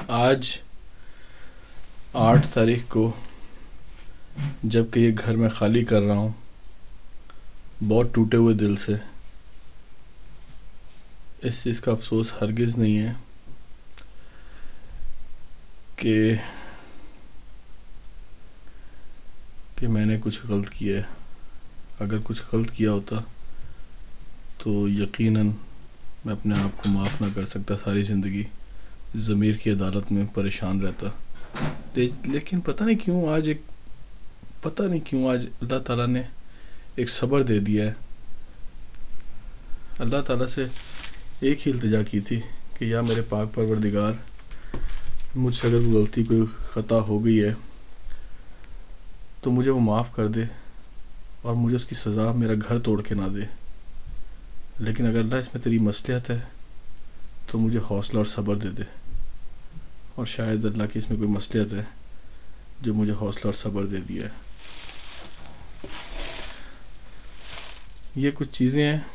आज 8 तारीख को जबकि ये घर मैं ख़ाली कर रहा हूँ बहुत टूटे हुए दिल से। इस चीज़ का अफसोस हरगिज़ नहीं है कि मैंने कुछ गलत किया है। अगर कुछ गलत किया होता तो यकीनन मैं अपने आप को माफ़ ना कर सकता, सारी ज़िंदगी ज़मीर की अदालत में परेशान रहता। लेकिन पता नहीं क्यों आज अल्लाह ताला ने एक सब्र दे दिया है। अल्लाह ताला से एक ही इल्तिजा की थी कि या मेरे पाक परवरदिगार, मुझसे अगर गलती कोई ख़ता हो गई है तो मुझे वो माफ़ कर दे और मुझे उसकी सज़ा मेरा घर तोड़ के ना दे। लेकिन अगर अल्लाह इसमें तेरी मसलियत है तो मुझे हौसला और सब्र दे दे। और शायद अल्लाह की इसमें कोई मसलियत है जो मुझे हौसला और सब्र दे दिया है। ये कुछ चीज़ें हैं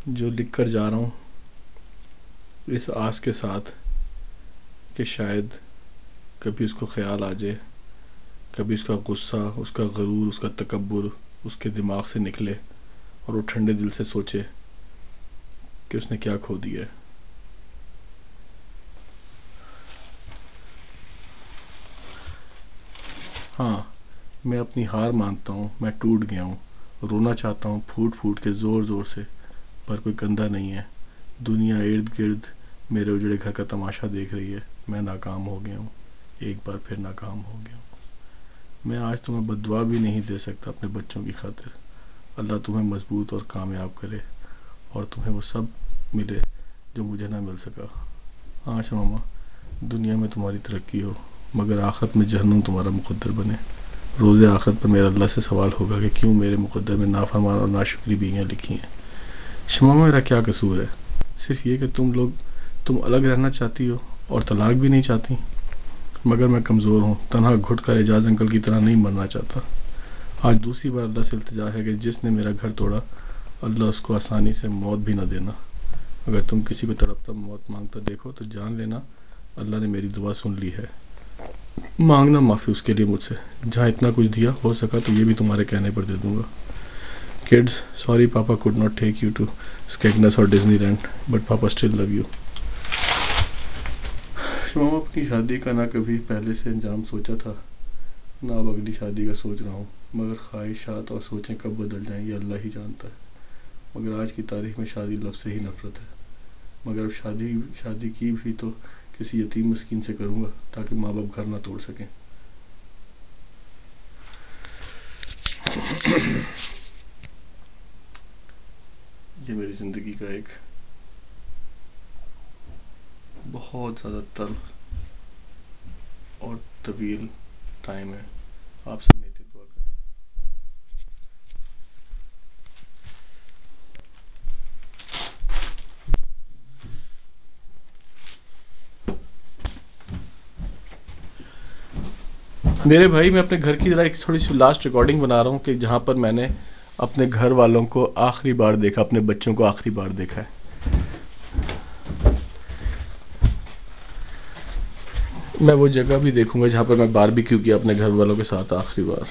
जो लिख कर जा रहा हूँ इस आस के साथ कि शायद कभी उसको ख्याल आ जाए, कभी उसका गुस्सा, उसका गरूर, उसका तकब्बुर उसके दिमाग से निकले और वो ठंडे दिल से सोचे कि उसने क्या खो दिया है। हाँ, मैं अपनी हार मानता हूँ, मैं टूट गया हूँ, रोना चाहता हूँ फूट फूट के ज़ोर ज़ोर से, पर कोई कंधा नहीं है। दुनिया इर्द गिर्द मेरे उजड़े घर का तमाशा देख रही है। मैं नाकाम हो गया हूँ, एक बार फिर नाकाम हो गया हूँ। मैं आज तुम्हें बद्दुआ भी नहीं दे सकता अपने बच्चों की खातिर। अल्लाह तुम्हें मजबूत और कामयाब करे और तुम्हें वो सब मिले जो मुझे ना मिल सका। हाँ शमामा, दुनिया में तुम्हारी तरक्की हो मगर आखिरत में जहन्नुम तुम्हारा मुकद्दर बने। रोज़े आखिरत पर मेरा अल्लाह से सवाल होगा कि क्यों मेरे मुकद्दर में नाफरमान और नाशुक्री बीवियाँ लिखी हैं। शमामा, मेरा क्या कसूर है? सिर्फ ये कि तुम अलग रहना चाहती हो और तलाक भी नहीं चाहती। मगर मैं कमज़ोर हूँ, तन्हा घुट कर एजाज अंकल की तरह नहीं मरना चाहता। आज दूसरी बार अल्लाह से इल्तिजा है कि जिसने मेरा घर तोड़ा अल्लाह उसको आसानी से मौत भी ना देना। अगर तुम किसी को तड़पता मौत मांगता देखो तो जान लेना अल्लाह ने मेरी दुआ सुन ली है। मांगना माफ़ी उसके लिए मुझसे, जहाँ इतना कुछ दिया, हो सका तो ये भी तुम्हारे कहने पर दे दूँगा। Kids, sorry papa could not take you to Skegness और Disneyland, but papa still love you. मामा, अपनी शादी का ना कभी पहले से अंजाम सोचा था ना अब अगली शादी का सोच रहा हूँ। मगर ख्वाहिशात और सोचें कब बदल जाएं ये अल्लाह ही जानता है। मगर आज की तारीख में शादी लफ्ज़ से ही नफ़रत है। मगर अब शादी की भी तो किसी यतीम मिस्कीन से करूँगा ताकि माँ बाप घर ना तोड़ सकें। ये मेरी ज़िंदगी का एक बहुत ज़्यादा तल्ख और तवील टाइम है। आप सब मेरे लिए दुआ करें। मेरे भाई, मैं अपने घर की ज़रा एक थोड़ी सी लास्ट रिकॉर्डिंग बना रहा हूँ कि जहाँ पर मैंने अपने घर वालों को आखिरी बार देखा, अपने बच्चों को आखिरी बार देखा है। मैं वो जगह भी देखूंगा जहाँ पर मैं बारबेक्यू किया अपने घर वालों के साथ आखिरी बार।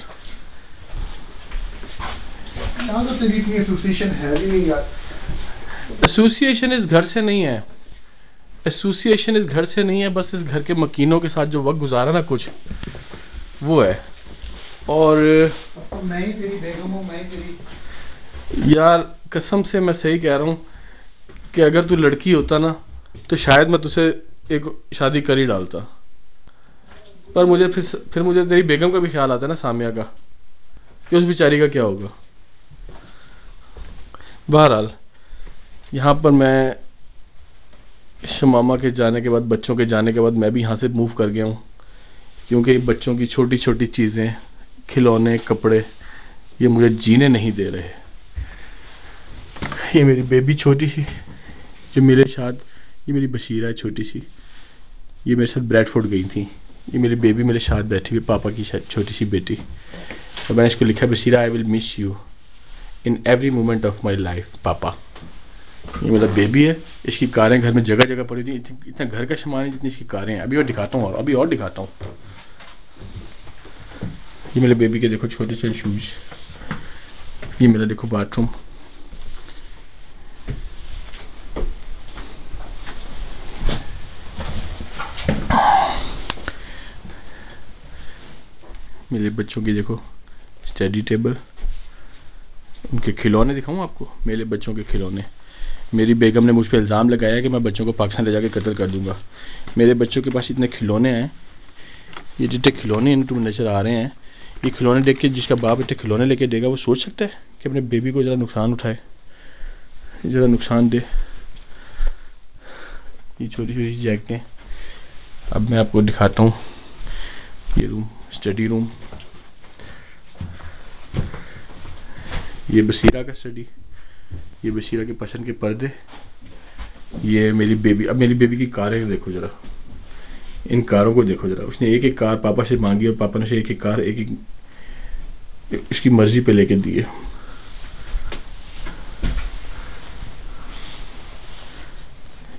यहाँ तो तेरी इतनी एसोसिएशन है भी नहीं यार। एसोसिएशन इस घर से नहीं है, एसोसिएशन इस घर से नहीं है, बस इस घर के मकीनों के साथ जो वक्त गुजारा ना कुछ वो है। और मैं ही तेरी बेगम हूँ, मैं ही तेरी। यार कसम से मैं सही कह रहा हूँ कि अगर तू लड़की होता ना तो शायद मैं तुझसे एक शादी कर ही डालता। पर मुझे फिर मुझे तेरी बेगम का भी ख्याल आता है ना, सामिया का, कि उस बेचारी का क्या होगा। बहरहाल यहाँ पर मैं शमामा के जाने के बाद, बच्चों के जाने के बाद मैं भी यहाँ से मूव कर गया हूँ क्योंकि बच्चों की छोटी छोटी चीज़ें, खिलौने, कपड़े, ये मुझे जीने नहीं दे रहे। ये मेरी बेबी छोटी सी जो मेरे साथ, ये मेरी बशीरा है छोटी सी, ये मेरे साथ ब्रैडफोर्ड गई थी। ये मेरी बेबी मेरे साथ बैठी हुई, पापा की छोटी सी बेटी। और मैंने इसको लिखा, Bashira I will miss you in every moment of my life पापा। ये मेरा बेबी है, इसकी कारें घर में जगह जगह पड़ी थी, इतना घर का सामान है जितनी इसकी कारें हैं। अभी और दिखाता हूँ, और अभी और दिखाता हूँ। ये मेरे बेबी के देखो छोटे छोटे शूज। ये मेरा देखो बाथरूम। मेरे बच्चों की देखो स्टडी टेबल। उनके खिलौने दिखाऊं आपको, मेरे बच्चों के खिलौने। मेरी बेगम ने मुझ पर इल्ज़ाम लगाया कि मैं बच्चों को पाकिस्तान ले जाके कत्ल कर दूंगा। मेरे बच्चों के पास इतने खिलौने हैं, ये जितने खिलौने इन तुम्हें नज़र आ रहे हैं, ये खिलौने देख के जिसका बाप इतने खिलौने लेके देगा वो सोच सकता है कि अपने बेबी को ज़रा नुकसान उठाए, ज़रा नुकसान दे। ये छोटी छोटी जैकेटें। अब मैं आपको दिखाता हूँ ये रूम, स्टडी रूम। ये बसीरा का स्टडी, ये बसीरा के पसंद के पर्दे। ये मेरी बेबी। अब मेरी बेबी की कारें देखो ज़रा, इन कारों को देखो ज़रा। उसने एक एक कार पापा से मांगी और पापा ने उसे एक एक कार एक एक इसकी मर्जी पे लेके दी है।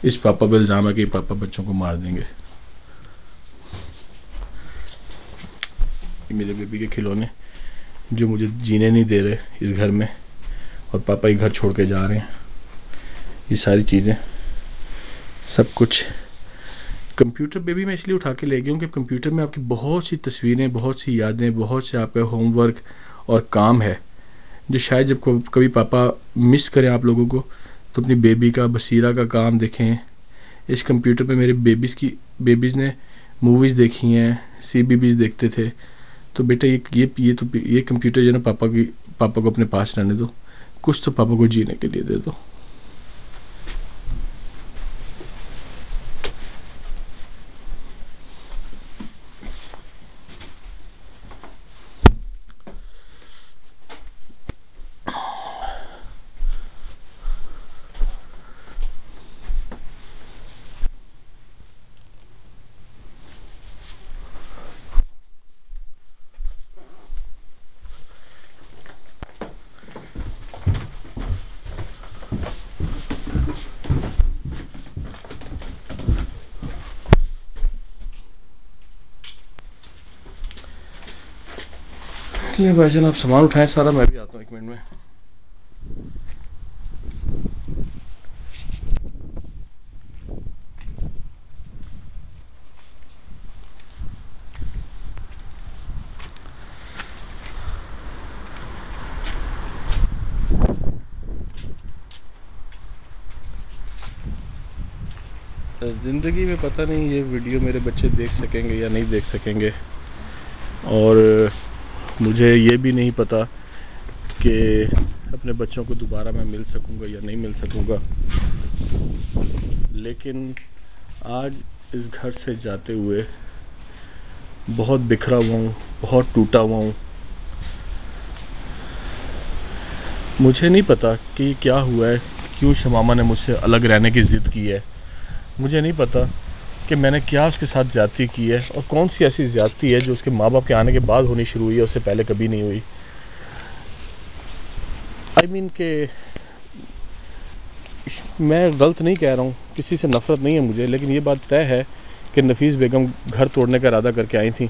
इस पापा पे इल्ज़ाम है कि पापा बच्चों को मार देंगे। ये मेरे बेबी के खिलौने जो मुझे जीने नहीं दे रहे इस घर में, और पापा ही घर छोड़ के जा रहे हैं। ये सारी चीज़ें, सब कुछ। कंप्यूटर बेबी मैं इसलिए उठा के ले गया हूँ कि कंप्यूटर में आपकी बहुत सी तस्वीरें, बहुत सी यादें, बहुत से आपका होमवर्क और काम है जो शायद जब कभी पापा मिस करें आप लोगों को तो अपनी बेबी का, बसीरा का काम देखें। इस कंप्यूटर पे मेरे बेबीज़ ने मूवीज़ देखी हैं, CBBS देखते थे। तो बेटा ये कंप्यूटर जो है ना पापा को अपने पास रहने दो, कुछ तो पापा को जीने के लिए दे दो। चलिए भाईजान आप सामान उठाएं सारा, मैं भी आता हूँ 1 मिनट में। ज़िंदगी में पता नहीं ये वीडियो मेरे बच्चे देख सकेंगे या नहीं देख सकेंगे, और मुझे ये भी नहीं पता कि अपने बच्चों को दोबारा मैं मिल सकूंगा या नहीं मिल सकूंगा। लेकिन आज इस घर से जाते हुए बहुत बिखरा हुआ हूँ, बहुत टूटा हुआ हूँ। मुझे नहीं पता कि क्या हुआ है, क्यों शमामा ने मुझसे अलग रहने की ज़िद की है। मुझे नहीं पता कि मैंने क्या उसके साथ ज़्यादती की है, और कौन सी ऐसी ज़्यादती है जो उसके माँ बाप के आने के बाद होनी शुरू हुई है, उससे पहले कभी नहीं हुई। I mean कि मैं गलत नहीं कह रहा हूँ, किसी से नफ़रत नहीं है मुझे, लेकिन ये बात तय है कि नफीस बेगम घर तोड़ने का इरादा करके आई थी।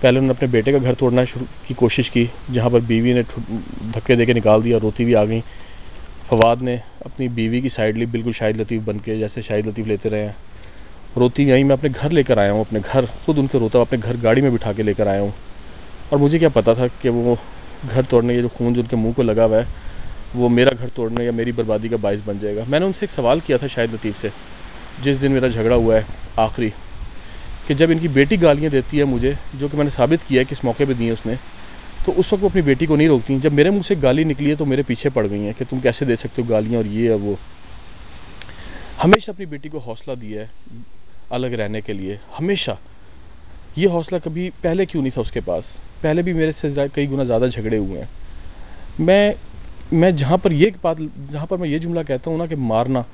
पहले उन्होंने अपने बेटे का घर तोड़ना की कोशिश की, जहाँ पर बीवी ने धक्के दे के निकाल दिया, रोती भी आ गई। फवाद ने अपनी बीवी की साइड ली, बिल्कुल शाहिद लतीफ़ बन के, जैसे शाहिद लतीफ़ लेते रहे हैं। रोती भी आई, मैं अपने घर लेकर आया हूँ, अपने घर खुद उनके रोता हुआ अपने घर गाड़ी में बिठा के लेकर आया हूँ। और मुझे क्या पता था कि वो घर तोड़ने, ये जो खून जो उनके मुँह को लगा हुआ है, वो मेरा घर तोड़ने या मेरी बर्बादी का बाइस बन जाएगा। मैंने उनसे एक सवाल किया था शाहिद लतीफ़ से, जिस दिन मेरा झगड़ा हुआ है आखिरी, कि जब इनकी बेटी गालियाँ देती है मुझे, जो कि मैंने साबित किया है कि इस मौके पे दी है उसने, तो उस वक्त वो अपनी बेटी को नहीं रोकती। जब मेरे मुंह से गाली निकली है तो मेरे पीछे पड़ गई हैं कि तुम कैसे दे सकते हो गालियाँ और ये और वो। हमेशा अपनी बेटी को हौसला दिया है अलग रहने के लिए, हमेशा। ये हौसला कभी पहले क्यों नहीं था उसके पास? पहले भी मेरे से कई गुना ज़्यादा झगड़े हुए हैं। मैं जहाँ पर मैं ये जुमला कहता हूँ ना कि मारना,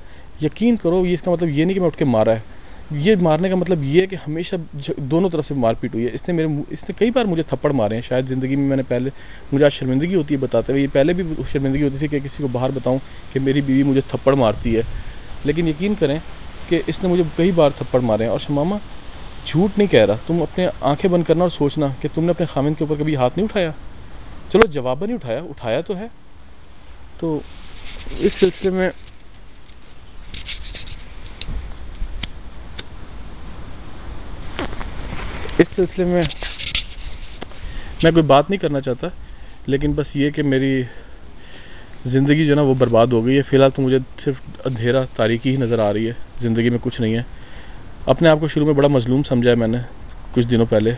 यकीन करो ये इसका मतलब ये नहीं कि मैं उठ के मारा है। ये मारने का मतलब ये है कि हमेशा दोनों तरफ से मारपीट हुई है। इसने कई बार मुझे थप्पड़ मारे हैं। शायद ज़िंदगी में मैंने पहले, मुझे आज शर्मिंदगी होती है बताते हुए, ये पहले भी शर्मिंदगी होती थी कि किसी को बाहर बताऊं कि मेरी बीवी मुझे थप्पड़ मारती है, लेकिन यकीन करें कि इसने मुझे कई बार थप्पड़ मारे हैं। और शमामा झूठ नहीं कह रहा, तुम अपने आंखें बंद करना और सोचना कि तुमने अपने खामिन के ऊपर कभी हाथ नहीं उठाया। चलो जवाबा नहीं उठाया, उठाया तो है। तो इस सिलसिले में मैं कोई बात नहीं करना चाहता, लेकिन बस ये कि मेरी ज़िंदगी जो ना वो बर्बाद हो गई है। फ़िलहाल तो मुझे सिर्फ अंधेरा तारीकी ही नज़र आ रही है, ज़िंदगी में कुछ नहीं है। अपने आप को शुरू में बड़ा मज़लूम समझा है मैंने कुछ दिनों पहले,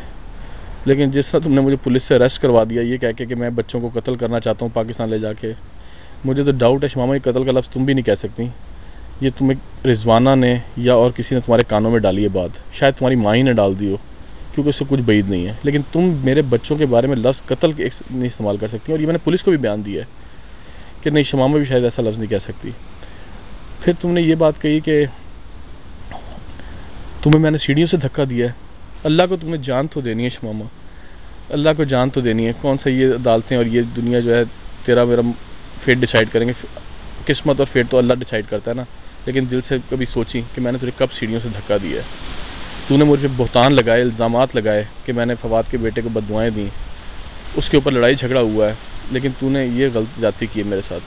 लेकिन जिस तरह तुमने मुझे पुलिस से अरेस्ट करवा दिया ये कह के कि मैं बच्चों को कत्ल करना चाहता हूँ पाकिस्तान ले जाके, मुझे तो डाउट है शमामा ये कत्ल का लफ्ज़ तुम भी नहीं कह सकती। ये तुम्हें रिजवाना ने या और किसी ने तुम्हारे कानों में डाली है बात, शायद तुम्हारी माँ ही ने डाल दी हो, क्योंकि उससे कुछ बैद नहीं है। लेकिन तुम मेरे बच्चों के बारे में लफ्ज़ कत्ल के नहीं इस्तेमाल कर सकती। और ये मैंने पुलिस को भी बयान दिया है कि नहीं, शमामा भी शायद ऐसा लफ्ज़ नहीं कह सकती। फिर तुमने ये बात कही कि तुम्हें मैंने सीढ़ियों से धक्का दिया है। अल्लाह को तुम्हें जान तो देनी है शमामा, अल्लाह को जान तो देनी है। कौन सा ये अदालतें और ये दुनिया जो है तेरा मेरा फेट डिसाइड करेंगे। किस्मत और फेट तो अल्लाह डिसाइड करता है ना। लेकिन दिल से कभी सोची कि मैंने तुझे कब सीढ़ियों से धक्का दिया है। तूने मुझे बहतान लगाए, इल्ज़ामात लगाए कि मैंने फवाद के बेटे को बददुआएं दी, उसके ऊपर लड़ाई झगड़ा हुआ है, लेकिन तूने ये गलत जाती की है मेरे साथ।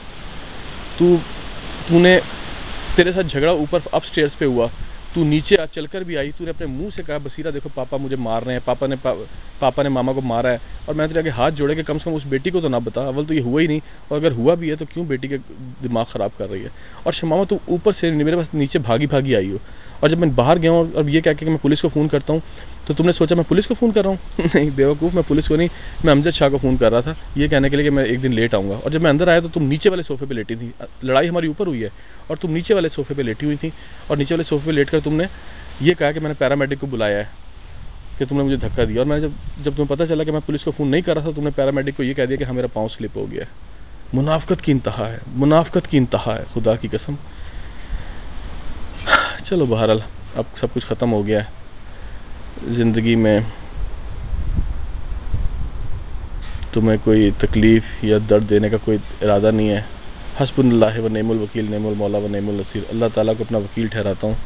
तूने तेरे साथ झगड़ा ऊपर अपस्टेयर्स पे हुआ, तू नीचे चल कर भी आई, तूने अपने मुंह से कहा बसीरा देखो पापा मुझे मार रहे हैं, पापा ने मामा को मारा है। और मैंने तेरे आगे हाथ जोड़े कि कम से कम उस बेटी को तो ना बता, अव्वल तो ये हुआ ही नहीं, और अगर हुआ भी है तो क्यों बेटी के दिमाग ख़राब कर रही है। और शमामा तू ऊपर से मेरे पास नीचे भागी आई हो। और जब मैं बाहर गया हूँ और ये कह के कि मैं पुलिस को फ़ोन करता हूँ, तो तुमने सोचा मैं पुलिस को फ़ोन कर रहा हूँ। नहीं बेवकूफ़, मैं पुलिस को नहीं, मैं अमजद शाह को फ़ोन कर रहा था ये कहने के लिए कि मैं एक दिन लेट आऊँगा। और जब मैं अंदर आया तो तुम नीचे वाले सोफ़े पे लेटी थी। लड़ाई हमारी ऊपर हुई है और तुम नीचे वाले सोफ़े पे लेटी हुई थी। और नीचे वाले सोफ़े पे लेट कर तुमने ये कहा कि मैंने पैरामेडिक को बुलाया है कि तुमने मुझे धक्का दिया। और मैंने जब तुम्हें पता चला कि मैं पुलिस को फ़ोन नहीं कर रहा था, तुमने पैरामेडिक को ये कह दिया कि हाँ मेरा पाँव स्लिप हो गया है। मुनाफ़कत की इंतहा है, मुनाफ़कत की इंतहा है, खुदा की कसम। चलो बहरहाल अब सब कुछ ख़त्म हो गया है ज़िंदगी में। तुम्हें कोई तकलीफ़ या दर्द देने का कोई इरादा नहीं है। हस्बुनल्लाह व निअमल वकील, निअमल मौला व निअमल नसीर। अल्लाह ताला को अपना वकील ठहराता हूँ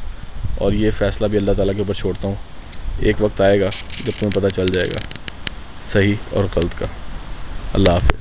और ये फ़ैसला भी अल्लाह ताला के ऊपर छोड़ता हूँ। एक वक्त आएगा जब तुम्हें पता चल जाएगा सही और गलत का। अल्लाह हाफ़िज़।